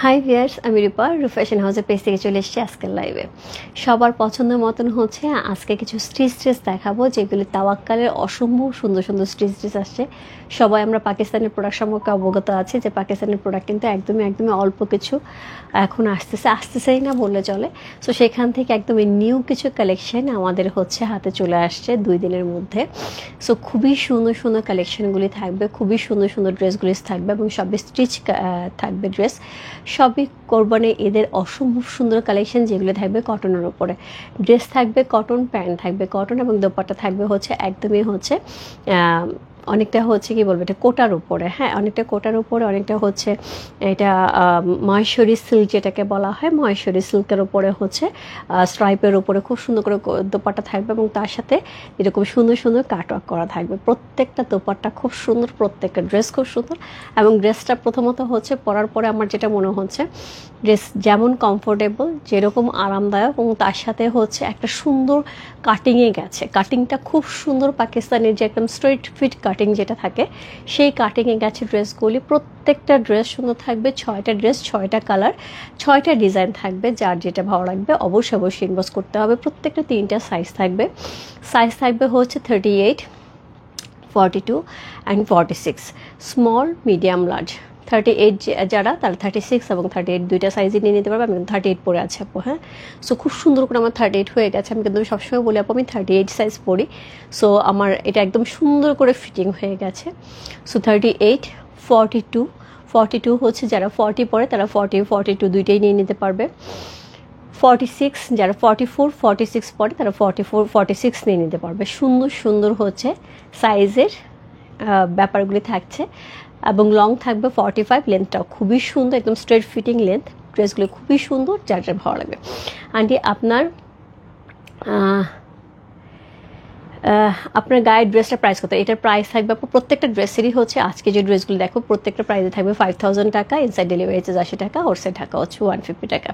High viewers, আমি রূপা fashion হাউসের page থেকে চলে এসেছি আজকের লাইভে। সবার পছন্দের মতন হচ্ছে আজকে কিছু স্টিচ ড্রেস দেখাবো, যেগুলি তাওয়াক্কালের অসম্ভব সুন্দর সুন্দর স্টিচ ড্রেস আসছে। সবাই আমরা পাকিস্তানের প্রোডাক্ট সম্পর্কে অবগত আছি যে পাকিস্তানের প্রোডাক্ট কিন্তু একদমই অল্প কিছু এখন আসতেছেই না বললে চলে। সো সেখান থেকে একদমই নিউ কিছু কালেকশন আমাদের হচ্ছে হাতে চলে আসছে 2 দিনের মধ্যে। সো খুবই সুন্দর সুন্দর কালেকশনগুলি থাকবে, খুবই সুন্দর সুন্দর ড্রেসগুলি থাকবে এবং সবই স্টিচ থাকবে ড্রেস। সবই কোরবানি ঈদের অসম্ভব সুন্দর কালেকশন, যেগুলো থাকবে কটনের উপরে। ড্রেস থাকবে কটন, প্যান্ট থাকবে কটন এবং দোপাট্টা থাকবে হচ্ছে একদমই হচ্ছে অনেকটা হচ্ছে কি বলবো, এটা কোটার উপরে। হ্যাঁ, অনেকটা কোটার উপরে, অনেকটা হচ্ছে এটা মহেশ্বরী সিল্ক যেটাকে বলা হয়, মহেশ্বরী সিল্কের উপরে হচ্ছে স্ট্রাইপের উপরে খুব সুন্দর করে দোপাট্টা থাকবে এবং তার সাথে এরকম সুন্দর সুন্দর কাটওয়ার্ক করা থাকবে। প্রত্যেকটা দোপাট্টা খুব সুন্দর, প্রত্যেকটা ড্রেস খুব সুন্দর। এবং ড্রেসটা প্রথমত হচ্ছে পরার পরে আমার যেটা মনে হচ্ছে ড্রেস যেমন কমফোর্টেবল, যেরকম আরামদায়ক এবং তার সাথে হচ্ছে একটা সুন্দর কাটিংয়ে গেছে। কাটিংটা খুব সুন্দর, পাকিস্তানের যে একদম স্ট্রেট ফিট কাটিং যেটা থাকে সেই কাটিংয়ে গেছে ড্রেসগুলি। প্রত্যেকটা ড্রেস সুন্দর থাকবে, 6টা ড্রেস 6টা কালার 6টা ডিজাইন থাকবে। যার যেটা ভালো লাগবে অবশ্যই ইনবক্স করতে হবে। প্রত্যেকটা 3টা সাইজ থাকবে হচ্ছে 38, 42 অ্যান্ড 46, স্মল, মিডিয়াম, লার্জ। 38 যারা তারা 36 এবং 38 দুইটা সাইজে নিয়ে নিতে পারবে। আমি কিন্তু 38 পরে আছি আপু। হ্যাঁ, সো খুব সুন্দর করে আমার 38 হয়ে গেছে। আমি কিন্তু সবসময় বলি আপু আমি 38 সাইজ পরি। সো আমার এটা একদম সুন্দর করে ফিটিং হয়ে গেছে। সো 38, 42 হচ্ছে যারা 40 পরে তারা 40, 42 দুইটাই নিয়ে নিতে পারবে। 46 যারা 44, 46 পরে তারা 44, 46 নিয়ে নিতে পারবে। সুন্দর সুন্দর হচ্ছে সাইজের ব্যাপারগুলি থাকছে এবং লং থাকবে 45, লেন্থটাও খুবই সুন্দর, একদম স্ট্রেট ফিটিং লেন্থ। ড্রেসগুলো খুবই সুন্দর, যার ভালো লাগবে। আন্টি আপনার গায়ের ড্রেসটা প্রাইস কত? এটার প্রাইস থাকবে প্রত্যেকটা ড্রেসেরই হচ্ছে আজকে যে ড্রেসগুলো দেখো প্রত্যেকটা প্রাইসে থাকবে 5000 টাকা, ইনসাইড ডেলিভারি চার্জ 80 টাকা, আউটসাইড ঢাকা হচ্ছে 150 টাকা।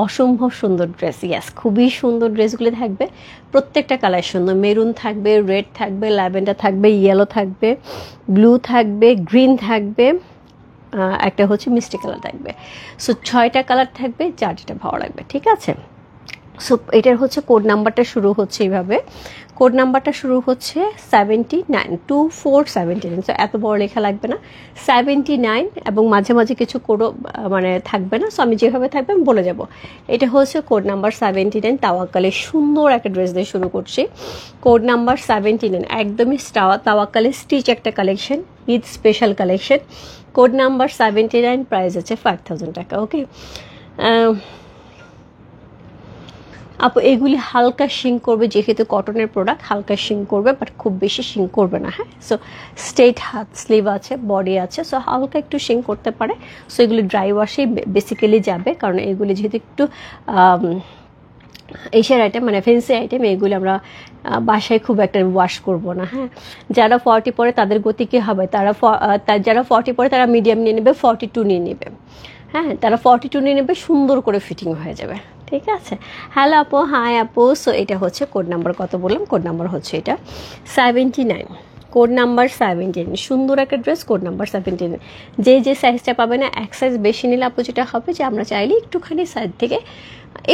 অসম্ভব সুন্দর ড্রেস, ইয়াস খুবই সুন্দর ড্রেসগুলো থাকবে। প্রত্যেকটা কালার সুন্দর, মেরুন থাকবে, রেড থাকবে, ল্যাভেন্ডার থাকবে, ইয়েলো থাকবে, ব্লু থাকবে, গ্রিন থাকবে, একটা হচ্ছে মিষ্টি কালার থাকবে। সো 6টা কালার থাকবে, যার যেটা ভালো লাগবে। ঠিক আছে, সো এটার হচ্ছে কোড নাম্বারটা শুরু হচ্ছে এইভাবে। কোড নাম্বারটা শুরু হচ্ছে 79, 2479। সো এত বড় লেখা লাগবে না, 79 এবং মাঝে মাঝে কিছু কোডও মানে থাকবে না। সো আমি যেভাবে থাকবে আমি বলে যাব। এটা হচ্ছে কোড নাম্বার 79। তাওয়াক্কালের সুন্দর একটা ড্রেস দিয়ে শুরু করছি। কোড নাম্বার 79, একদমই তাওয়াক্কালের স্টিচ একটা collection, Eid special collection. Code number 79, price হচ্ছে 5000 টাকা। ওকে আপু, এগুলি হালকা শিং করবে, যেহেতু কটনের প্রোডাক্ট হালকা শিং করবে, বাট খুব বেশি শিং করবে না। হ্যাঁ, সো স্ট্রেট হাত স্লিভ আছে, বডি আছে, সো হালকা একটু শিং করতে পারে। সো এগুলি ড্রাই ওয়াশেই বেসিক্যালি যাবে, কারণ এগুলি যেহেতু একটু এশিয়ার আইটেম, মানে ফেন্সি আইটেম, এগুলি আমরা বাসায় খুব একটা ওয়াশ করব না। হ্যাঁ, যারা 40 পরে তাদের গতি কী হবে, যারা 40 পরে তারা মিডিয়াম নিয়ে নেবে, 42 নিয়ে নেবে। হ্যাঁ, তারা 42 নিয়ে নেবে, সুন্দর করে ফিটিং হয়ে যাবে। ঠিক আছে, হ্যালো আপু, হাই আপু। সো এটা হচ্ছে কোড নাম্বার কত বললাম, কোড নাম্বার হচ্ছে এটা 79। কোড নাম্বার 17, সুন্দর একটা ড্রেস, কোড নাম্বার 17। যে সাইজটা পাবে না, এক সাইজ বেশি নিলে আপু যেটা হবে যে আমরা চাইলে একটুখানি সাইজ থেকে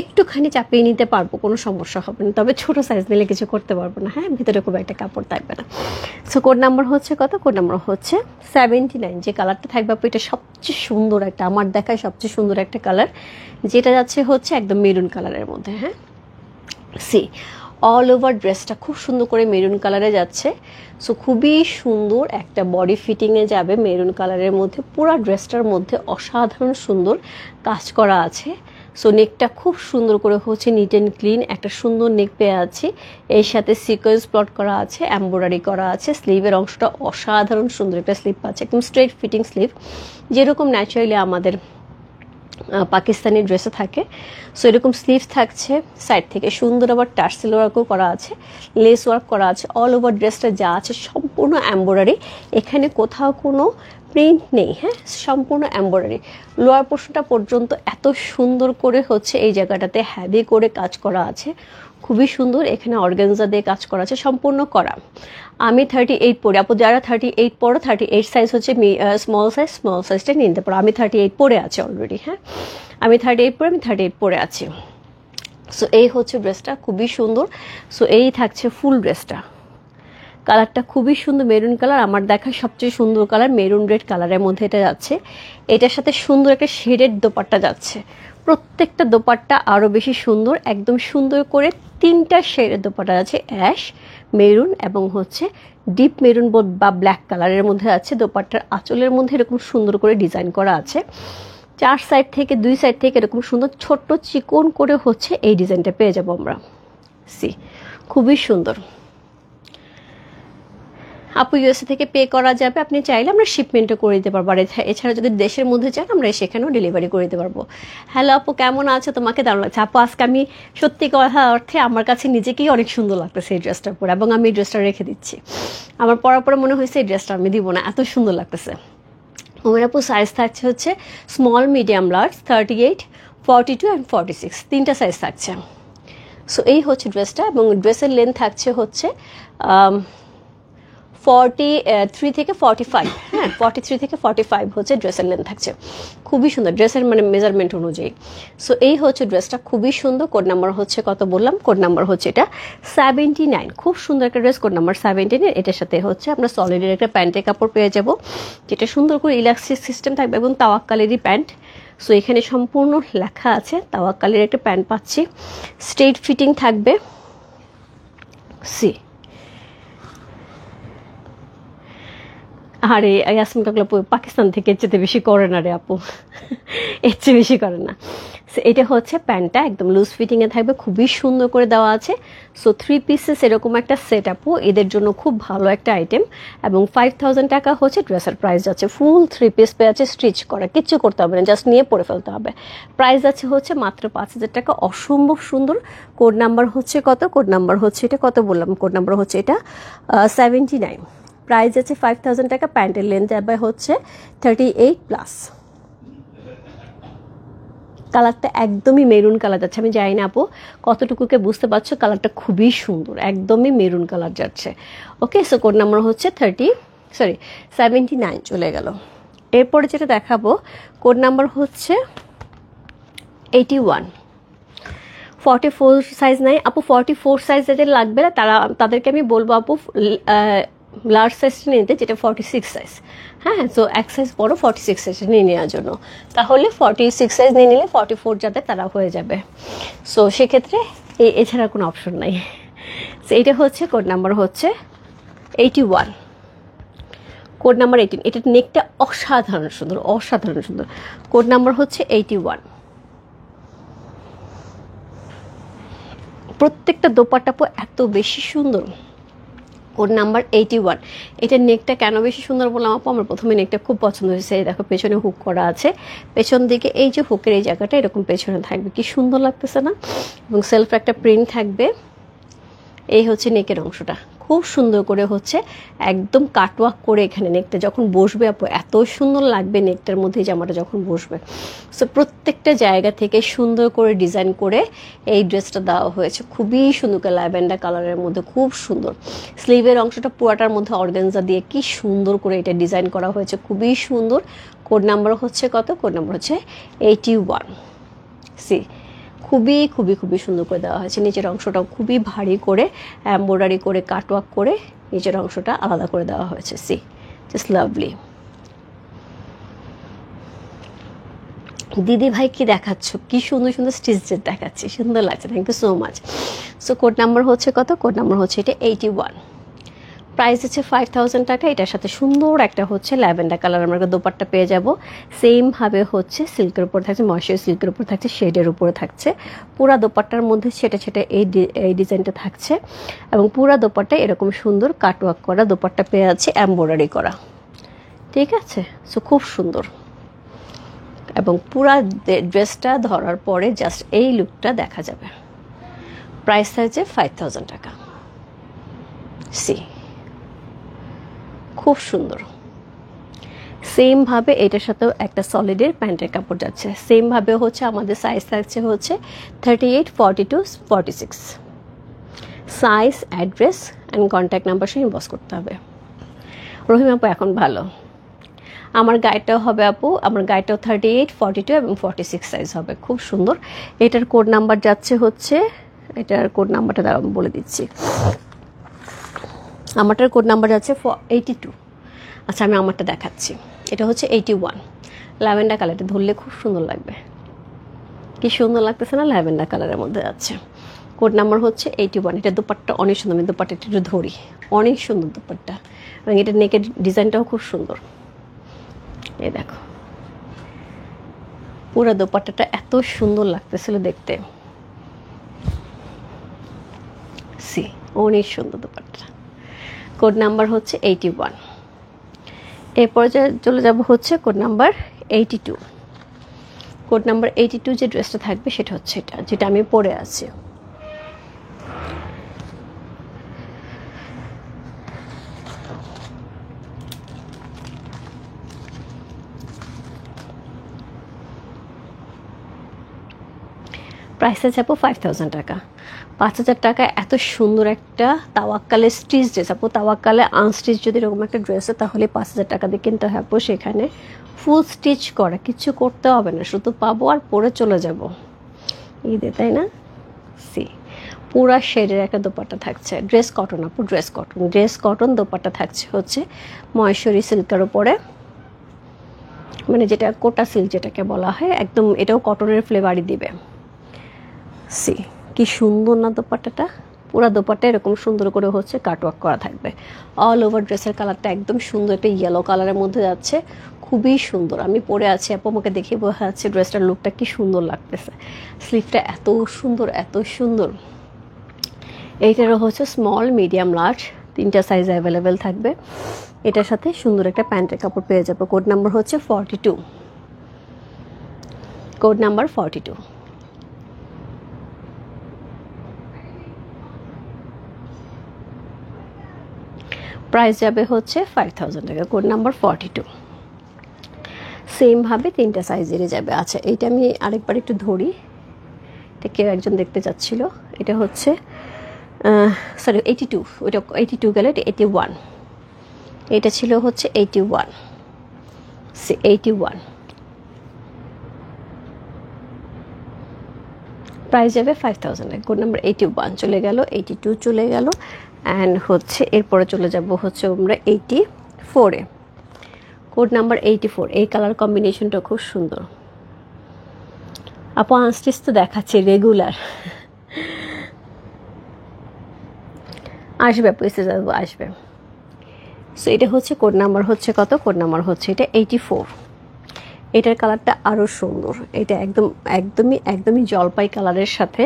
একটুখানি চাপিয়ে নিতে পারবো, কোনো সমস্যা হবে না। তবে ছোট সাইজ নিলে কিছু করতে পারবো না। হ্যাঁ, ভিতরে খুব একটা কাপড় থাকবে না। সো কোড নাম্বার হচ্ছে কত? কোড নাম্বার হচ্ছে 79। যে কালারটা থাকবে আপু এটা সবচেয়ে সুন্দর একটা, আমার দেখায় সবচেয়ে সুন্দর একটা কালার, যেটা যাচ্ছে হচ্ছে একদম মেরুন কালারের মধ্যে। হ্যাঁ, সি অল ওভার ড্রেসটা খুব সুন্দর করে মেরুন কালারে যাচ্ছে। সো খুবই সুন্দর একটা বডি ফিটিংয়ে যাবে মেরুন কালারের মধ্যে। পুরো ড্রেসটার মধ্যে অসাধারণ সুন্দর কাজ করা আছে। সো নেকটা খুব সুন্দর করে হচ্ছে নিট অ্যান্ড ক্লিন একটা সুন্দর নেক পেয়ে আছি। এর সাথে সিকোয়েন্স প্লট করা আছে, এমব্রয়ডারি করা আছে। স্লিভের অংশটা অসাধারণ সুন্দর একটা স্লিভ পাচ্ছে, একদম স্ট্রেট ফিটিং স্লিভ, যেরকম ন্যাচারালি আমাদের পাকিস্তানি ড্রেসে থাকে। সো এরকম স্লিভ থাকছে, সাইড থেকে সুন্দর আবার টার্সেল ওয়ার্কও করা আছে, লেস ওয়ার্ক করা আছে। অল ওভার ড্রেসটা যা আছে সম্পূর্ণ এমব্রয়ডারি, এখানে কোথাও কোনো প্রিন্ট নেই। হ্যাঁ, সম্পূর্ণ এমব্রয়ডারি। লোয়ার পোর্শনটা পর্যন্ত এত সুন্দর করে হচ্ছে এই জায়গাটাতে হ্যাভি করে কাজ করা আছে, খুবই সুন্দর। এখানে অর্গানজা দিয়ে কাজ করা আছে, সম্পূর্ণ করা। আমি 38 পরে, আপু যারা 38 পরো, 38 সাইজ হচ্ছে স্মল সাইজটা নিতে পারো। আমি 38 পরে আছি অলরেডি। হ্যাঁ, আমি 38 পরে আছি। সো এই হচ্ছে ড্রেসটা, খুবই সুন্দর। সো এই থাকছে ফুল ড্রেসটা। কালারটা খুবই সুন্দর, মেরুন কালার। আমার দেখা সবচেয়ে সুন্দর কালার মেরুন রেড কালারের মধ্যে এটা যাচ্ছে। এটার সাথে সুন্দর একটা শেডেড দোপাট্টা যাচ্ছে। প্রত্যেকটা দোপাট্টা আরও বেশি সুন্দর, একদম সুন্দর করে 3টা শেডের দোপাট্টা আছে, অ্যাশ, মেরুন এবং হচ্ছে ডিপ মেরুন বা ব্ল্যাক কালারের মধ্যে আছে। দোপাট্টার আঁচলের মধ্যে এরকম সুন্দর করে ডিজাইন করা আছে। 2 সাইড থেকে এরকম সুন্দর ছোট্ট চিকন করে হচ্ছে এই ডিজাইনটা পেয়ে যাবো আমরা। সি, খুবই সুন্দর। আপু ইউএসএ থেকে পে করা যাবে, আপনি চাইলে আমরা শিপমেন্টও করে দিতে পারবো। আর এছাড়া যদি দেশের মধ্যে চান আমরা সেখানেও ডেলিভারি করে দিতে পারবো। হ্যালো আপু, কেমন আছো? তোমাকে দারুণ লাগছে আপু। আজকে আমি সত্যি কথা অর্থে আমার কাছে নিজেকেই অনেক সুন্দর লাগতেছে এই ড্রেসটার পরে, এবং আমি এই ড্রেসটা রেখে দিচ্ছি। আমার পরার পরে মনে হয়েছে এই ড্রেসটা আমি দিব না, এত সুন্দর লাগতেছে। ওমের আপু সাইজ থাকছে হচ্ছে স্মল, মিডিয়াম, লার্জ, 38, 42 অ্যান্ড 46, 3টা সাইজ থাকছে। সো এই হচ্ছে ড্রেসটা, এবং ড্রেসের লেন্থ থাকছে হচ্ছে 43 থেকে 45। হ্যাঁ, 43 থেকে 45 হচ্ছে ড্রেসের লেন্থ থাকছে। খুবই সুন্দর ড্রেসের মানে মেজারমেন্ট অনুযায়ী। সো এই হচ্ছে ড্রেসটা, খুবই সুন্দর। কোড নাম্বার হচ্ছে কত বললাম? কোড নাম্বার হচ্ছে এটা 79। খুব সুন্দর একটা ড্রেস, কোড নাম্বার 79। এটার সাথে হচ্ছে আমরা সলিডের একটা প্যান্টের কাপড় পেয়ে যাব, যেটা সুন্দর করে ইলাস্টিক সিস্টেম থাকবে এবং তাওয়াক্কালেরই প্যান্ট। সো এখানে সম্পূর্ণ লেখা আছে, তাওয়াক্কালের একটা প্যান্ট পাচ্ছি, স্ট্রেট ফিটিং থাকবে। সি, আরে ইয়াসমিন কাকলা পাকিস্তান থেকে এর চেয়ে বেশি করে না রে আপু, এর চেয়ে বেশি করে না। সো এটা হচ্ছে প্যান্টটা, একদম লুজ ফিটিংয়ে থাকবে, খুবই সুন্দর করে দেওয়া আছে। সো 3 পিসেস এরকম একটা সেট আপু এদের জন্য খুব ভালো একটা আইটেম। এবং 5000 টাকা হচ্ছে ড্রেসের প্রাইস যাচ্ছে। ফুল 3 পিস পেয়ে আছে, স্টিচ করা, কিচ্ছু করতে হবে না, জাস্ট নিয়ে পরে ফেলতে হবে। প্রাইস আছে হচ্ছে মাত্র 5000 টাকা। অসম্ভব সুন্দর। কোড নাম্বার হচ্ছে কত? কোড নাম্বার হচ্ছে এটা কত বললাম? কোড নাম্বার হচ্ছে এটা 79। প্রাইস আছে 5000 টাকা। প্যান্টের লেন্থ যাবে হচ্ছে 38+। কালারটা একদমই মেরুন কালার যাচ্ছে। আমি জানি না আপু কতটুকুকে বুঝতে পারছো, কালারটা খুবই সুন্দর, একদমই মেরুন কালার যাচ্ছে। ওকে, সো কোড নাম্বার হচ্ছে 79 চলে গেল। এরপরে যেটা দেখাবো কোড নাম্বার হচ্ছে 81। 44 সাইজ নাই আপু, 44 সাইজ যাদের লাগবে না তাদেরকে আমি বলবো আপু লার্জ সাইজটা নিতে, যেটা 46 সাইজ। হ্যাঁ, সো এক সাইজ বড় 46 সাইজটা নিয়ে নেওয়ার জন্য। তাহলে 46 সাইজ নিয়ে নিলে 44 যাতে তারা হয়ে যাবে। সো সেক্ষেত্রে এছাড়া কোনো অপশন নাই। সো এইটা হচ্ছে কোড নাম্বার হচ্ছে 81। Code number 18। এটার নেকটা অসাধারণ সুন্দর, অসাধারণ সুন্দর। কোড নাম্বার হচ্ছে 81। প্রত্যেকটা দোপাট্টা এত বেশি সুন্দর। Code number 81। এটার নেকটা কেন বেশি সুন্দর বললাম আপু? আমার প্রথমে নেকটা খুব পছন্দ হয়েছে। দেখো পেছনে হুক করা আছে, পেছন দিকে এই যে হুকের এই জায়গাটা এরকম পেছনে থাকবে, কি সুন্দর লাগতেছে না? এবং সেলফ একটা প্রিন্ট থাকবে। এই হচ্ছে নেকের অংশটা, খুব সুন্দর করে হচ্ছে একদম কাটওয়ার্ক করে এখানে নেকটা যখন বসবে আপু এত সুন্দর লাগবে নেকটার মধ্যে জামাটা যখন বসবে। সো প্রত্যেকটা জায়গা থেকে সুন্দর করে ডিজাইন করে এই ড্রেসটা দেওয়া হয়েছে, খুবই সুন্দর করে ল্যাভেন্ডার কালারের মধ্যে, খুব সুন্দর। স্লিভের অংশটা পুরাটার মধ্যে অর্গানজা দিয়ে কি সুন্দর করে এটা ডিজাইন করা হয়েছে, খুবই সুন্দর। কোড নাম্বার হচ্ছে কত? কোড নাম্বার হচ্ছে 81। সি, খুবই খুবই খুবই সুন্দর করে দেওয়া হয়েছে। নিচের অংশটাও খুবই ভারী করে এমব্রয়ডারি করে কাটওয়ার্ক করে নিচের অংশটা আলাদা করে দেওয়া হয়েছে। See, just lovely. দিদি ভাই কি দেখাচ্ছ? কি সুন্দর সুন্দর স্টিচেস দেখাচ্ছি, সুন্দর লাগছে, thank you so much. So code number হচ্ছে কত? কোড নাম্বার হচ্ছে এটা 81। প্রাইস হচ্ছে 5000 টাকা। এটার সাথে সুন্দর একটা হচ্ছে ল্যাভেন্ডার কালার আমরা দোপাট্টা পেয়ে যাব। সেমভাবে হচ্ছে সিল্কের উপর থাকছে, ময়শ্চার সিল্কের উপর থাকছে, শেডের উপরে থাকছে। পুরা দোপাট্টার মধ্যে ছেটে ছেটে এই ডিজাইনটা থাকছে, এবং পুরা দোপাট্টা এরকম সুন্দর কাটওয়ার্ক করা দোপাট্টা পেয়ে আছে, এমব্রয়ডারি করা। ঠিক আছে, সো খুব সুন্দর। এবং পুরা ড্রেসটা ধরার পরে জাস্ট এই লুকটা দেখা যাবে। প্রাইস থাকছে 5000 টাকা। সি, খুব সুন্দর। সেমভাবে এটার সাথেও একটা সলিডের প্যান্টের কাপড় যাচ্ছে। সেমভাবে হচ্ছে আমাদের সাইজ থাকছে হচ্ছে 38, 42, 46। Size, address and contact number সহ ইনবক্স করতে হবে। রহিম আপু এখন ভালো। আমার গায়েটাও হবে আপু, আমার গায়েটাও 38, 42 এবং 46 সাইজ হবে, খুব সুন্দর। এটার কোড নাম্বার যাচ্ছে হচ্ছে, এটার কোড নাম্বারটা দ্বারা বলে দিচ্ছি। আমারটার কোড নাম্বার যাচ্ছে 82। আচ্ছা আমি আমারটা দেখাচ্ছি। এটা হচ্ছে 81 ল্যাভেন্ডার কালার। এটা ধরলে খুব সুন্দর লাগবে, কি সুন্দর লাগতেছে না, ল্যাভেন্ডার কালারের মধ্যে যাচ্ছে। কোড নাম্বার হচ্ছে 81। এটা দোপাট্টা অনেক সুন্দর, আমি দোপাট্টাটা একটু ধরি, অনেক সুন্দর দোপাট্টা, এবং এটা নেকের ডিজাইনটাও খুব সুন্দর। এই দেখো পুরো দোপাট্টাটা এত সুন্দর লাগতেছিল দেখতে, সি অনেক সুন্দর দোপাট্টা। কোড নাম্বার হচ্ছে 81। এরপরে চলে যাব হচ্ছে কোড নাম্বার 82। কোড নাম্বার 82 যে ড্রেসটা থাকবে সেটা হচ্ছে এটা, যেটা আমি পরে আছি। প্রাইসে যাবো 5000 টাকা। 5000 টাকা এত সুন্দর একটা তাওয়াক্কালের স্টিচ ড্রেস আপু, তাওয়াক্কালে আনস্টিচ যদি এরকম একটা ড্রেস হয় তাহলে 5000 টাকা দিয়ে কিনতে হবে আপু। সেখানে ফুল স্টিচ করা, কিছু করতে হবে না, শুধু পাবো আর পরে চলে যাব ঈদে, তাই না? সি পুরা শেডের একটা দোপাট্টা থাকছে। ড্রেস কটন আপু, dress cotton, dress cotton dupatta থাকছে হচ্ছে মহেশ্বরী সিল্কের উপরে, মানে যেটা কোটা সিল্ক যেটাকে বলা হয়, একদম এটাও কটনের ফ্লেভারই দিবে। সি কি সুন্দর না দোপাট্টাটা, পুরো দোপাট্টা এরকম সুন্দর করে হচ্ছে কাটওয়ার্ক করা থাকবে। অল ওভার ড্রেসের কালারটা একদম সুন্দর, একটা ইয়েলো কালারের মধ্যে যাচ্ছে, খুবই সুন্দর। আমি পরে আছি আপু, আমাকে দেখে বোঝা যাচ্ছে ড্রেসটার লুকটা কি সুন্দর লাগতেছে। স্লিভটা এত সুন্দর, এত সুন্দর। এইটারও হচ্ছে স্মল, মিডিয়াম, লার্জ তিনটা সাইজ অ্যাভেলেবেল থাকবে। এটার সাথে সুন্দর একটা প্যান্টের কাপড় পেয়ে যাবো। কোড নাম্বার হচ্ছে 42। Code number 42। প্রাইস যাবে হচ্ছে 5000 টাকা। Code number 42। সেমভাবে তিনটা সাইজেরই যাবে। আচ্ছা এইটা আমি আরেকবার একটু ধরি, এটা কেউ একজন দেখতে চাচ্ছিল। এটা হচ্ছে সরি 82, ওইটা 82 গেলে 81, এটা ছিল হচ্ছে 81, 81। প্রাইস যাবে 5000 টাকা। কোড নাম্বার 81 চলে গেল, 82 চলে গেল, অ্যান্ড হচ্ছে এরপরে চলে যাব হচ্ছে আমরা 84-এ। Code number 84। এই কালার কম্বিনেশনটা খুব সুন্দর আপু। আনস্টিচ তো দেখাচ্ছে রেগুলার, আসবে আপু, এসে যাবো, আসবে। সো এটা হচ্ছে কোড নাম্বার হচ্ছে কত, কোড নাম্বার হচ্ছে এটা 84। এটার কালারটা আরও সুন্দর, এটা একদমই জলপাই কালারের সাথে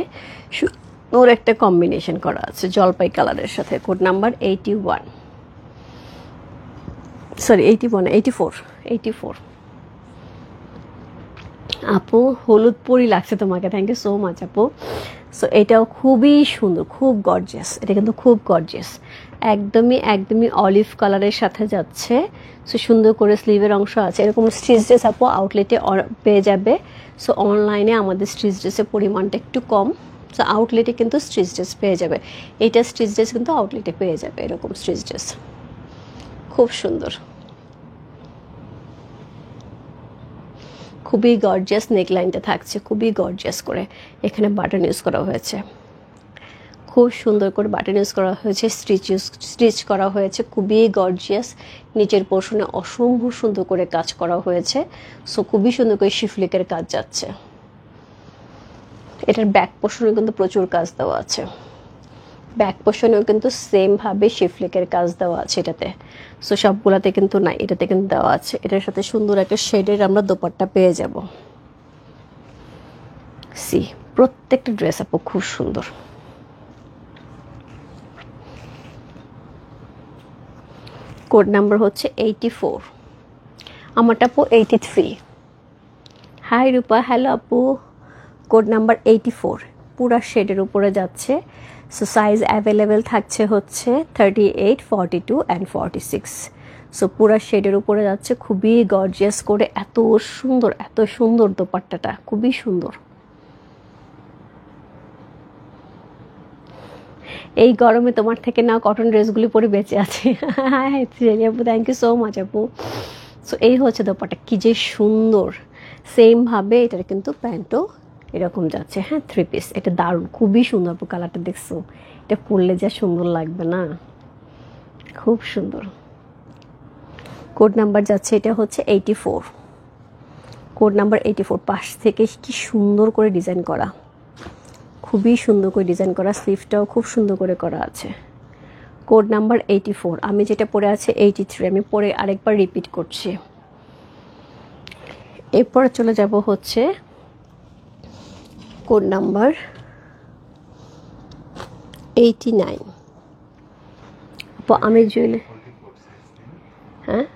ওর একটা কম্বিনেশন করা আছে জলপাই কালারের সাথে। Code number 81, sorry 84। আপু হলুদ পরি লাগছে তোমাকে, থ্যাংক ইউ সো মাচ আপু। সো এটাও খুবই সুন্দর, খুব গর্জিয়াস, এটা কিন্তু খুব গর্জিয়াস, একদমই অলিভ কালারের সাথে যাচ্ছে। সো সুন্দর করে স্লিভের অংশ আছে, এরকম স্টিচ ড্রেস আপু আউটলেটে পেয়ে যাবে। সো অনলাইনে আমাদের স্টিচ ড্রেসের পরিমাণটা একটু কম, সো আউটলেটে কিন্তু স্টিচ ড্রেস পেয়ে যাবে। এইটা স্টিচ ড্রেস কিন্তু আউটলেটে পেয়ে যাবে, এরকম স্টিচ ড্রেস খুব সুন্দর, খুবই গর্জিয়াস। নেকলাইনটা থাকছে খুবই গর্জিয়াস করে, এখানে বাটন ইউজ করা হয়েছে, খুব সুন্দর করে বাটন ইউজ করা হয়েছে, স্টিচ করা হয়েছে, খুবই গর্জিয়াস। নিচের পোর্শনে অসম্ভব সুন্দর করে কাজ করা হয়েছে। সো খুবই সুন্দর করে শিফলিকের কাজ যাচ্ছে। এটার ব্যাক পোর্শনে কিন্তু প্রচুর কাজ দেওয়া আছে, ব্যাক পোর্শনেও কিন্তু সেমভাবে শিফলিকের কাজ দেওয়া আছে এটাতে। সো সবগুলাতে কিন্তু নাই, এটাতে কিন্তু দেওয়া আছে। এটার সাথে সুন্দর একটা শেডের আমরা দোপাট্টা পেয়ে যাব। সি প্রত্যেকটা ড্রেস আপু খুব সুন্দর। কোড নাম্বার হচ্ছে 84, আমারটা আপু 83। হাই রূপা, হ্যালো আপু। কোড নাম্বার 84 পুরা শেডের উপরে যাচ্ছে। সো সাইজ অ্যাভেলেবেল থাকছে হচ্ছে 38, 42 অ্যান্ড 46। সো পুরা শেডের উপরে যাচ্ছে, খুবই গর্জিয়াস করে, এত সুন্দর দোপাট্টাটা, খুবই সুন্দর। এই গরমে তোমার থেকে না কটন ড্রেসগুলি পরে বেঁচে আছে। আপু থ্যাংক ইউ সো মাচ আপু। সো এই হচ্ছে দোপাট্টা, কি যে সুন্দর। সেমভাবে এটার কিন্তু প্যান্টও এরকম যাচ্ছে, হ্যাঁ 3 পিস। এটা দারুণ, খুবই সুন্দর আপু, কালারটা দেখছো, এটা পরলে যা সুন্দর লাগবে না, খুব সুন্দর। কোড নাম্বার যাচ্ছে, এটা হচ্ছে 84, কোড নাম্বার 84। পাশ থেকে কি সুন্দর করে ডিজাইন করা, খুবই সুন্দর করে ডিজাইন করা, স্লিভটাও খুব সুন্দর করে করা আছে। Code number 84। আমি যেটা পরে আছে 83, আমি পরে আরেকবার রিপিট করছি। এরপরে চলে যাব হচ্ছে কোড নাম্বার 89। আমি জুয়েলারি, হ্যাঁ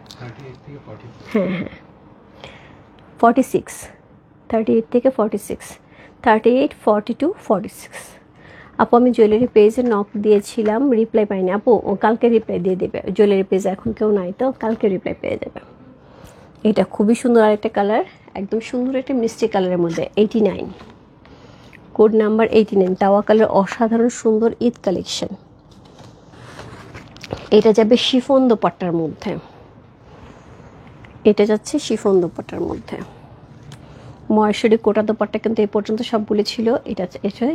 হ্যাঁ হ্যাঁ 46, 38 থেকে 46, 38, 42, 46। আপু আমি জুয়েলারি পেজে নক দিয়েছিলাম, রিপ্লাই পাইনি। আপু কালকে রিপ্লাই দিয়ে দেবে, জুয়েলারি পেজ এখন কেউ নাই তো, কালকে রিপ্লাই পেয়ে যাবে। এটা খুবই সুন্দর আরেকটা কালার, একদম সুন্দর একটা মিষ্টি কালারের মধ্যে। 89, কোড নাম্বার 89, তাওয়া কালার, অসাধারণ সুন্দর ঈদ কালেকশন। এটা যাবে শিফন দোপাট্টার মধ্যে, এটা যাচ্ছে শিফন দোপাট্টার মধ্যে। মহেশ্বরী কোটা দোপাট্টা কিন্তু এই পর্যন্ত সবগুলি ছিল, এটা এটা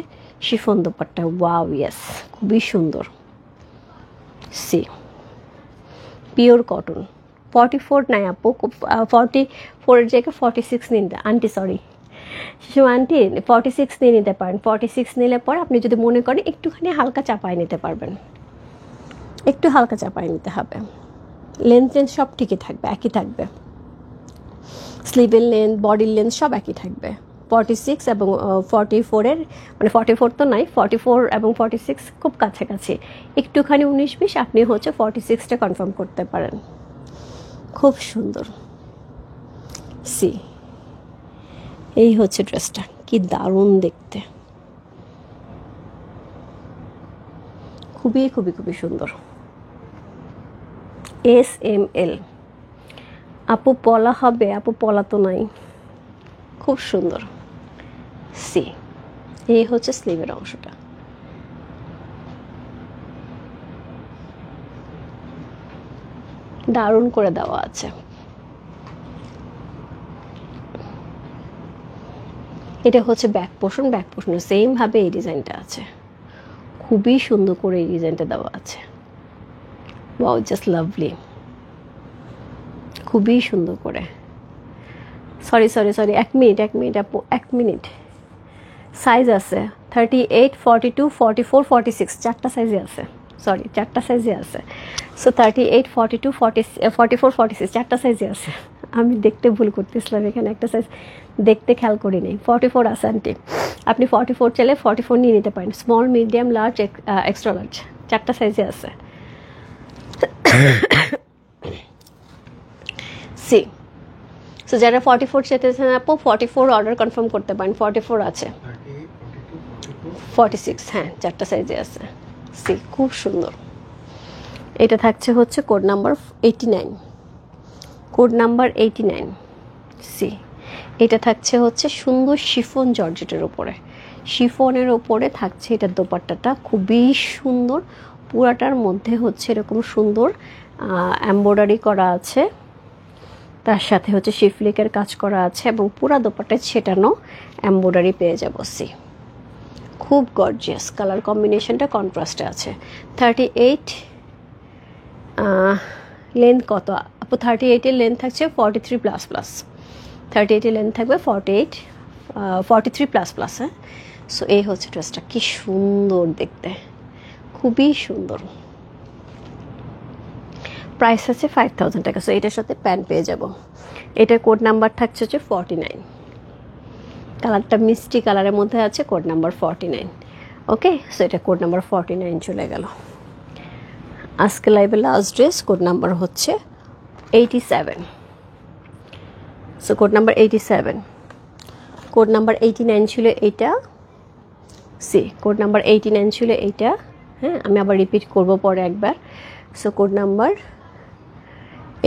শিফন দোপাট্টা। ওয়াও, ইয়েস, খুবই সুন্দর। C pure cotton. 44 নাই আপু, 44-এর জায়গায় 46 নিন আন্টি, সরি শিশু আন্টি, 46 নিয়ে নিতে পারেন। 46 নিলে পর আপনি যদি মনে করেন একটুখানি হালকা চাপায় নিতে পারবেন, একটু হালকা চাপায় নিতে হবে। লেন্থ সব ঠিকই থাকবে, একই থাকবে, স্লিভের লেন্থ, বডির লেন্থ সব একই থাকবে। 46 এবং 44-এর, মানে 44 তো নাই, 44 এবং 46 খুব কাছাকাছি, একটুখানি 19-20 আপনি হচ্ছে 46টা কনফার্ম করতে পারেন। খুব সুন্দর। সি এই হচ্ছে ড্রেসটা, কি দারুণ দেখতে, খুবই খুবই খুবই সুন্দর। SML। আপু পলা হবে, আপু পলা তো নাই, খুব সুন্দর। সি এই হচ্ছে স্লিভের অংশটা, দারুণ করে দেওয়া আছে। এটা হচ্ছে ব্যাক পোর্শন, ব্যাক পোর্শনে সেম ভাবে এই ডিজাইনটা আছে, খুবই সুন্দর করে এই ডিজাইনটা দেওয়া আছে। ওয়াও, জাস্ট লাভলি, খুবই সুন্দর করে। সরি সরি সরি, এক মিনিট আপু, 1 মিনিট। সাইজ আছে 38, 42, 44, 46, 4টা সাইজে আছে, সরি 4টা সাইজে আছে। সো 38, 42, 44, 46 4টা সাইজে আছে। আমি দেখতে ভুল করতেছিলাম, এখানে একটা সাইজ দেখতে খেয়াল করি নেই। 44 আছে আন্টি, আপনি 44 চাইলে 44 নিয়ে নিতে পারেন। Small, medium, large, extra large, 4টা সাইজে আছে। সি সো যারা 44 চাইতেছেন আপু 44 অর্ডার কনফার্ম করতে পারেন। 44 আছে, 46, হ্যাঁ 4টা সাইজে আছে। সি খুব সুন্দর। এটা থাকছে হচ্ছে code number 89, code number 89। See এটা থাকছে হচ্ছে সুন্দর শিফন জর্জেটের উপরে, শিফনের উপরে থাকছে এটা দোপাট্টাটা, খুবই সুন্দর। পুরাটার মধ্যে হচ্ছে এরকম সুন্দর এমব্রয়ডারি করা আছে, তার সাথে হচ্ছে শিফলিকের কাজ করা আছে এবং পুরা দোপাট্টায় ছেটানো এমব্রয়ডারি পেয়ে যাবো। সি খুব গর্জিয়াস, কালার কম্বিনেশনটা কন্ট্রাস্টে আছে। 38 লেন্থ কত আপু? 38-এর লেন্থ থাকছে 43++, 38-এর লেন্থ থাকবে 43++, হ্যাঁ। সো এই হচ্ছে ড্রেসটা, কি সুন্দর দেখতে, খুবই সুন্দর। প্রাইস আছে 5000 টাকা। সো এটার সাথে প্যান্ট পেয়ে যাব। এটার কোড নাম্বার থাকছে হচ্ছে 49, কালারটা মিষ্টি কালারের মধ্যে আছে, কোড নাম্বার 49। ওকে, সো এটা কোড নাম্বার 49 চলে গেল। আজকে লাইভে লাস্ট ড্রেস, কোড নাম্বার হচ্ছে 87। So code number 87, code number 89 ছিল এইটা। সি কোড নাম্বার 89 ছিল এইটা, হ্যাঁ আমি আবার রিপিট করব পরে একবার। সো কোড নাম্বার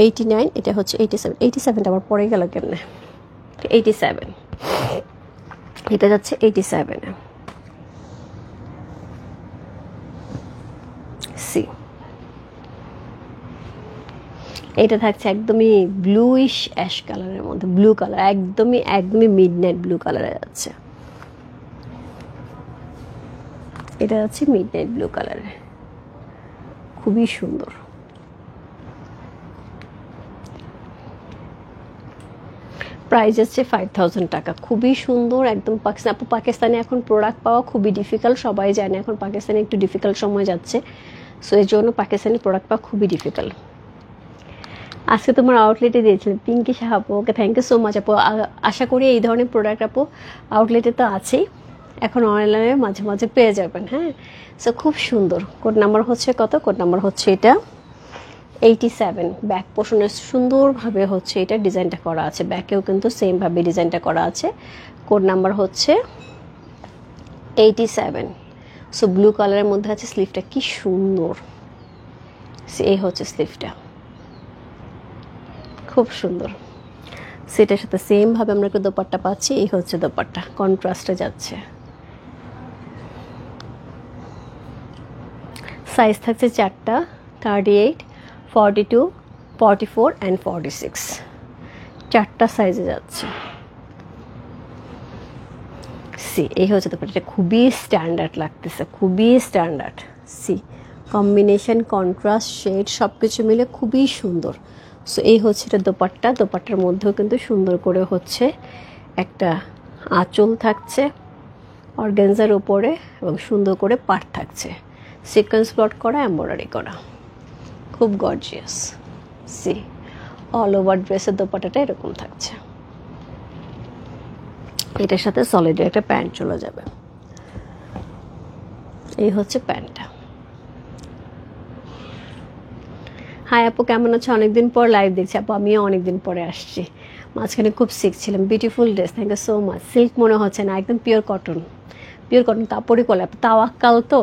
89, এটা হচ্ছে 87। 87টা আবার পরে গেল কেমনে? 87, এটা যাচ্ছে 87-এ। এটা থাকছে একদমই ব্লুইশ অ্যাশ কালারের মধ্যে, ব্লু কালার, একদমই একদমই মিডনাইট ব্লু কালারে যাচ্ছে। এটা হচ্ছে মিডনাইট ব্লু কালারে, খুবই সুন্দর। প্রাইস আছে 5000 টাকা। খুবই সুন্দর, একদম পাকিস্তানে এখন প্রোডাক্ট পাওয়া খুবই ডিফিকাল্ট, সবাই জানে এখন পাকিস্তানে একটু ডিফিকাল্ট সময় যাচ্ছে, সো এর জন্য পাকিস্তানি প্রোডাক্ট পাওয়া খুবই ডিফিকাল্ট। আজকে তোমার আউটলেটে দিয়েছিলেন পিঙ্কি সাহা আপু, okay thank you so much আপু। আশা করি এই ধরনের প্রোডাক্ট আপু আউটলেটে তো আছেই, এখন অনলাইনে মাঝে মাঝে পেয়ে যাবেন। হ্যাঁ, সো খুব সুন্দর। কোড নাম্বার হচ্ছে কত? কোড নাম্বার হচ্ছে এটা 87। ব্যাক পোর্শনে সুন্দরভাবে হচ্ছে এটা ডিজাইনটা করা আছে, ব্যাকেও কিন্তু সেমভাবে ডিজাইনটা করা আছে। কোড নাম্বার হচ্ছে 87। সো ব্লু কালারের মধ্যে আছে, স্লিভটা কি সুন্দর, এই হচ্ছে স্লিভটা, খুব সুন্দর। সেটার সাথে সেমভাবে আমরা একটা দোপাট্টা পাচ্ছি, এই হচ্ছে দোপাট্টা, কন্ট্রাস্টে যাচ্ছে। সাইজ থাকছে 4টা, 38, 42, 44 অ্যান্ড 46, 4টা সাইজে যাচ্ছে। সি, এই হচ্ছে দোপাট্টা, খুবই স্ট্যান্ডার্ড লাগতেছে, খুবই standard. See, combination, contrast, shade সব কিছু মিলে খুবই সুন্দর। সো এই হচ্ছে এটা দোপাট্টা। দোপাট্টার মধ্যেও কিন্তু সুন্দর করে হচ্ছে একটা আঁচল থাকছে অর্গানজার উপরে, এবং সুন্দর করে পাট থাকছে, সিকোয়েন্স প্লট করা, এমব্রয়ডারি করা, খুব গর্জিয়াস। সি, অল ওভার ড্রেসের দোপাট্টাটা এরকম থাকছে। এটার সাথে সলিড একটা প্যান্ট চলে যাবে। এই হচ্ছে প্যান্টটা। হাই আপু, কেমন আছো? অনেকদিন পর লাইভ দেখছি আপু, আমিও অনেকদিন পরে আসছি, মাঝখানে খুব সিক ছিলাম। Beautiful dress, thank you so much. Silk মনে হচ্ছে না, একদম পিওর কটন, পিওর কটন কাপড়ই কলে। তাওয়াক্কাল তো,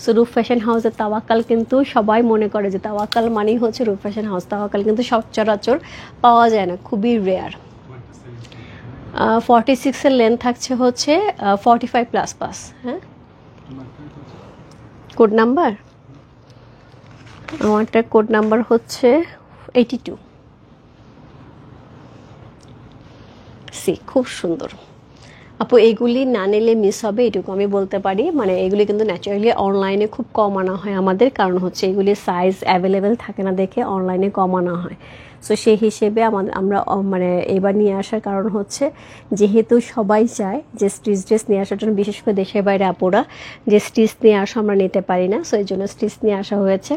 সো রূপ ফ্যাশন হাউসের তাওয়াক্কাল কিন্তু সবাই মনে করে যে তাওয়াক্কাল মানেই হচ্ছে রূপ ফ্যাশন হাউস। তাওয়াক্কাল কিন্তু সচরাচর পাওয়া যায় না, খুবই রেয়ার। 46-এর লেন্থ থাকছে হচ্ছে 45++। হ্যাঁ, কোড নাম্বার আমারটা, কোড নাম্বার হচ্ছে 82। সি, খুব সুন্দর আপু। এগুলি না নিলে মিস হবে, এটুকু আমি বলতে পারি। মানে এগুলি কিন্তু ন্যাচারালি অনলাইনে খুব কম আনা হয় আমাদের, কারণ হচ্ছে এগুলি সাইজ অ্যাভেলেবেল থাকে না দেখে অনলাইনে কম আনা হয়। সো সেই হিসেবে আমরা মানে এবার নিয়ে আসার কারণ হচ্ছে, যেহেতু সবাই চায় যে স্টিচ ড্রেস নিয়ে আসার জন্য, বিশেষ করে দেশের বাইরে আপুরা যে স্টিচ নিয়ে আসা আমরা নিতে পারি না, সো এই জন্য স্টিচ নিয়ে আসা হয়েছে।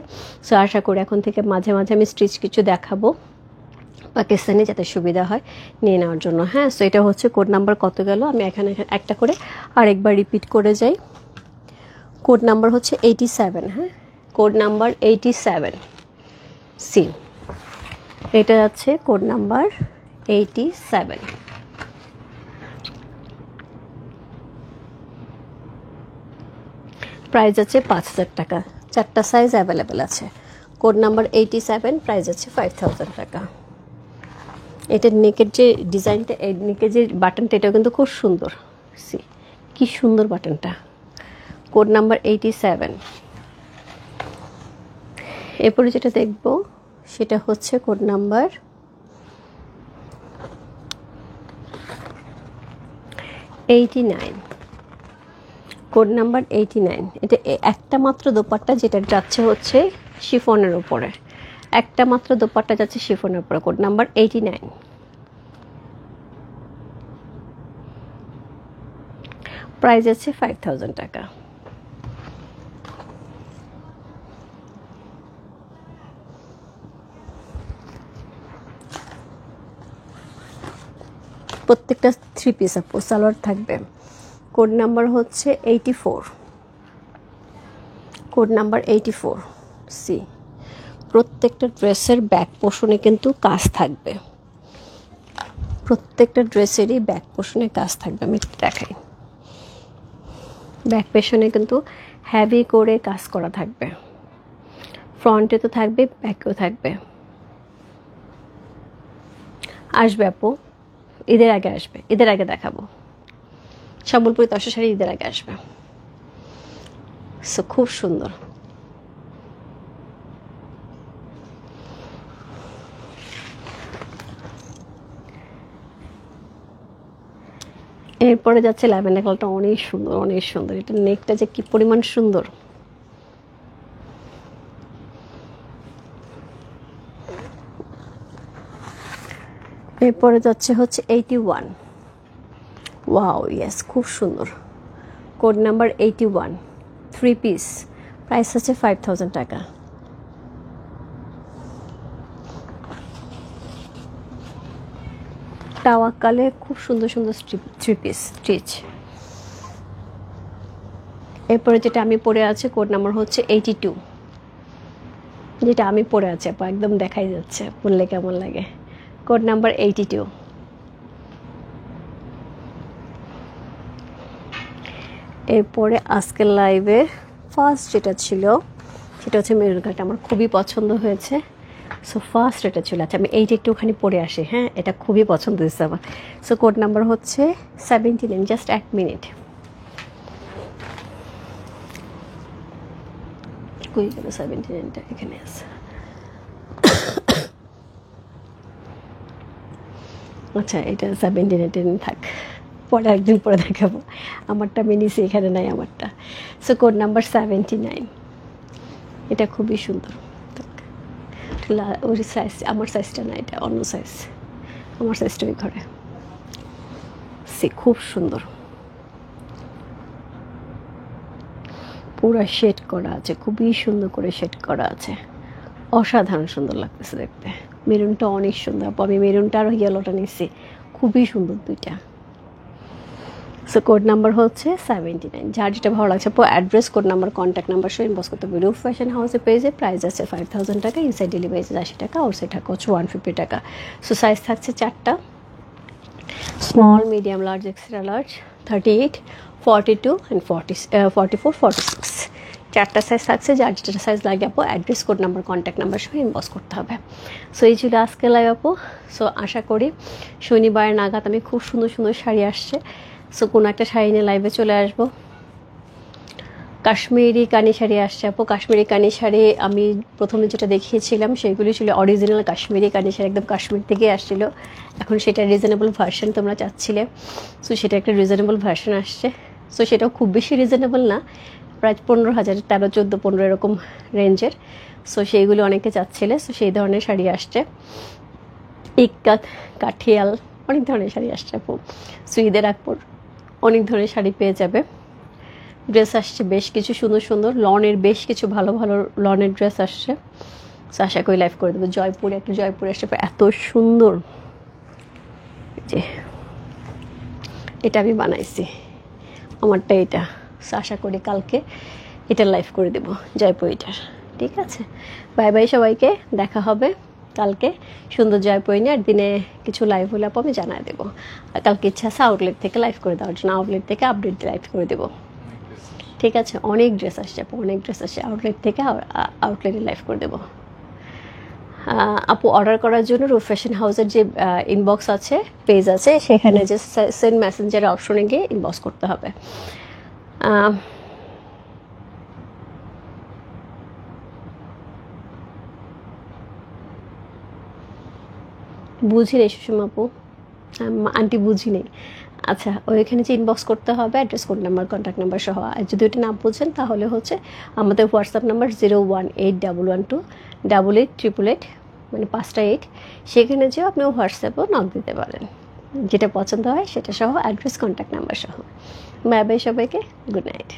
সো আশা করি এখন থেকে মাঝে মাঝে আমি স্টিচ কিছু দেখাবো পাকিস্তানি, যাতে সুবিধা হয় নিয়ে নেওয়ার জন্য। হ্যাঁ, সো এটা হচ্ছে কোড নাম্বার কত গেল, আমি এখানে একটা করে আরেকবার রিপিট করে যাই। কোড নাম্বার হচ্ছে 87। হ্যাঁ, কোড নাম্বার 87। সি, এটা আছে কোড নাম্বার 87। প্রাইস আছে 5000 টাকা, 4টা সাইজ অ্যাভেলেবেল আছে। কোড নাম্বার 87, প্রাইস আছে 5000 টাকা। এটার নেকের যে ডিজাইনটা, এই নেকের যে বাটনটা, এটাও কিন্তু খুব সুন্দর। সি, কি সুন্দর বাটনটা। Code number 87। এরপরে যেটা দেখব সেটা হচ্ছে কোড নাম্বার 89। Code number 89। এটা একটা মাত্র দোপাট্টা, যেটা যাচ্ছে হচ্ছে শিফনের উপরে, একটা মাত্র দোপাট্টা যাচ্ছে শিফনের উপরে। Code number 89। প্রাইস আছে 5000 টাকা। প্রত্যেকটা 3 পিস আপু, সালোয়ার থাকবে। কোড নাম্বার হচ্ছে 84। Code number 84। সি, প্রত্যেকটা ড্রেসের ব্যাক পোর্শনে কিন্তু কাজ থাকবে, প্রত্যেকটা ড্রেসেরই ব্যাক পোর্শনে কাজ থাকবে। আমি দেখাই, ব্যাক পেছনে কিন্তু হেভি করে কাজ করা থাকবে, ফ্রন্টে তো থাকবে, ব্যাকেও থাকবে। আসবে আপু, ঈদের আগে আসবে, ঈদের আগে দেখাবো। সম্বলপুরি তসর শাড়ি ঈদের আগে আসবে। সো খুব সুন্দর। এরপরে যাচ্ছে ল্যাভেন্ডার কালারটা, অনেক সুন্দর অনেক সুন্দর। এটা নেকটা যে কি পরিমাণ সুন্দর। এরপরে যাচ্ছে হচ্ছে 81। ওয়াও, ইয়েস, খুব সুন্দর। কোড নাম্বার 81, 3 পিস, প্রাইস আছে 5000 টাকা। টাওয়াক্কালে খুব সুন্দর সুন্দর 3 পিস স্টিচ। এরপরে যেটা আমি পরে আছে কোড নাম্বার হচ্ছে 82, যেটা আমি পরে আছি আপা, একদম দেখাই যাচ্ছে, পরলে কেমন লাগে। Code number 82। এরপরে আজকের লাইভে ফার্স্ট যেটা ছিল সেটা হচ্ছে মেরুন কালারটা, আমার খুবই পছন্দ হয়েছে। সো ফার্স্ট এটা ছিল। আচ্ছা, আমি এইটা একটুখানি পরে আসি। হ্যাঁ, এটা খুবই পছন্দ হয়েছে আমার। সো কোড নাম্বার হচ্ছে 79। Just 1 minute. কই গেল 79টা? এখানে আছে। আচ্ছা, এটা 79 থাক, পরে একদিন পরে দেখাবো। আমারটা আমি নিছি, এখানে নাই আমারটা। So code number 79। এটা খুবই সুন্দর। ওই সাইজ, আমার সাইজটা না, এটা অন্য সাইজ। আমার সাইজটা ওই ঘরে। সে খুব সুন্দর, পুরো শেড করা আছে, খুবই সুন্দর করে শেড করা আছে, অসাধারণ সুন্দর লাগতেছে দেখতে। মেরুনটা অনেক সুন্দর। আমি মেরুনটা আর ইয়েলোটা নিচ্ছি, খুবই সুন্দর দুইটা। সো কোড নাম্বার হচ্ছে 79। যার যেটা ভালো লাগছে আপু, address, code number, contact number সহ ইনবক্স করতে হবে। রূপ ফ্যাশন হাউসের পেজে প্রাইস আছে 5000 টাকা, ইনসাইড ডেলিভারি 80 টাকা, আউটসাইড টাকা হচ্ছে 150 টাকা। সো সাইজ থাকছে 4টা, small, medium, large, extra large, 38, 42 and 44, 46। 4টা সাইজ থাকছে। যার যেটা সাইজ লাগে আপু, address, code number, contact number সহ ইনবক্স করতে হবে। সো এই ছিল আজকে লাইভ আপু। সো আশা করি শনিবার নাগাদ আমি খুব সুন্দর সুন্দর শাড়ি আসছে। সো কোনো একটা শাড়ি নিয়ে লাইভে চলে আসবো। কাশ্মীরি কানি শাড়ি আসছে আপু। কাশ্মীরি কানি শাড়ি আমি প্রথমে যেটা দেখিয়েছিলাম সেগুলি ছিল অরিজিনাল কাশ্মীরি কানি শাড়ি, একদম কাশ্মীর থেকে আসছিল। এখন সেটা রিজনেবল ভার্সন তোমরা চাচ্ছিলে, সো সেটা একটা রিজনেবল ভার্সন আসছে। সো সেটাও খুব বেশি রিজনেবল না, প্রায় 15,000, 13, 14, 15 এরকম রেঞ্জের। সো সেইগুলি অনেকে চাচ্ছিলে, সো সেই ধরনের শাড়ি আসছে। ইক্কাত, কাঠিয়াল, অনেক ধরনের শাড়ি আসছে আপু। সো ঈদের আকবর অনেক ধরনের শাড়ি পেয়ে যাবে। ড্রেস আসছে বেশ কিছু সুন্দর সুন্দর, লনের বেশ কিছু ভালো ভালো লনের ড্রেস আসছে। সো আশা করি লাইভ করে দেবো। জয়পুরে একটা জয়পুরে আসছে, এত সুন্দর, যে এটা আমি বানাইছি, আমারটা এটা। সো আশা করি কালকে এটা লাইভ করে দেবো জয়পুর এটার। ঠিক আছে, বাই বাই সবাইকে, দেখা হবে কালকে সুন্দর জয়পুর নিয়ে। আর দিনে কিছু লাইভ হলে আপু আমি জানাই দেবো। আর কালকে ইচ্ছা আছে আউটলেট থেকে লাইভ করে দেওয়ার জন্য, আউটলেট থেকে আপডেট লাইভ করে দেবো। ঠিক আছে, অনেক ড্রেস আসছে আপু, অনেক ড্রেস আসছে আউটলেট থেকে, আউটলেটে লাইভ করে দেবো। আপু অর্ডার করার জন্য রূপ ফ্যাশন হাউসের যে ইনবক্স আছে, পেজ আছে, সেখানে যে সেন্ড মেসেঞ্জার অপশনে গিয়ে ইনবক্স করতে হবে। বুঝি নেই সুষমা আপু, আন্টি বুঝি নেই। আচ্ছা, ওইখানে যে ইনবক্স করতে হবে address, code number, contact number সহ। আর যদি ওইটা না বুঝেন তাহলে হচ্ছে আমাদের হোয়াটসঅ্যাপ নাম্বার 01811288888, মানে 5টা 8, সেখানে যেও আপনি হোয়াটসঅ্যাপেও নক দিতে পারেন, যেটা পছন্দ হয় সেটা সহ, অ্যাড্রেস, কন্ট্যাক্ট নাম্বার সহ। বাই বাই সবাইকে, গুড নাইট।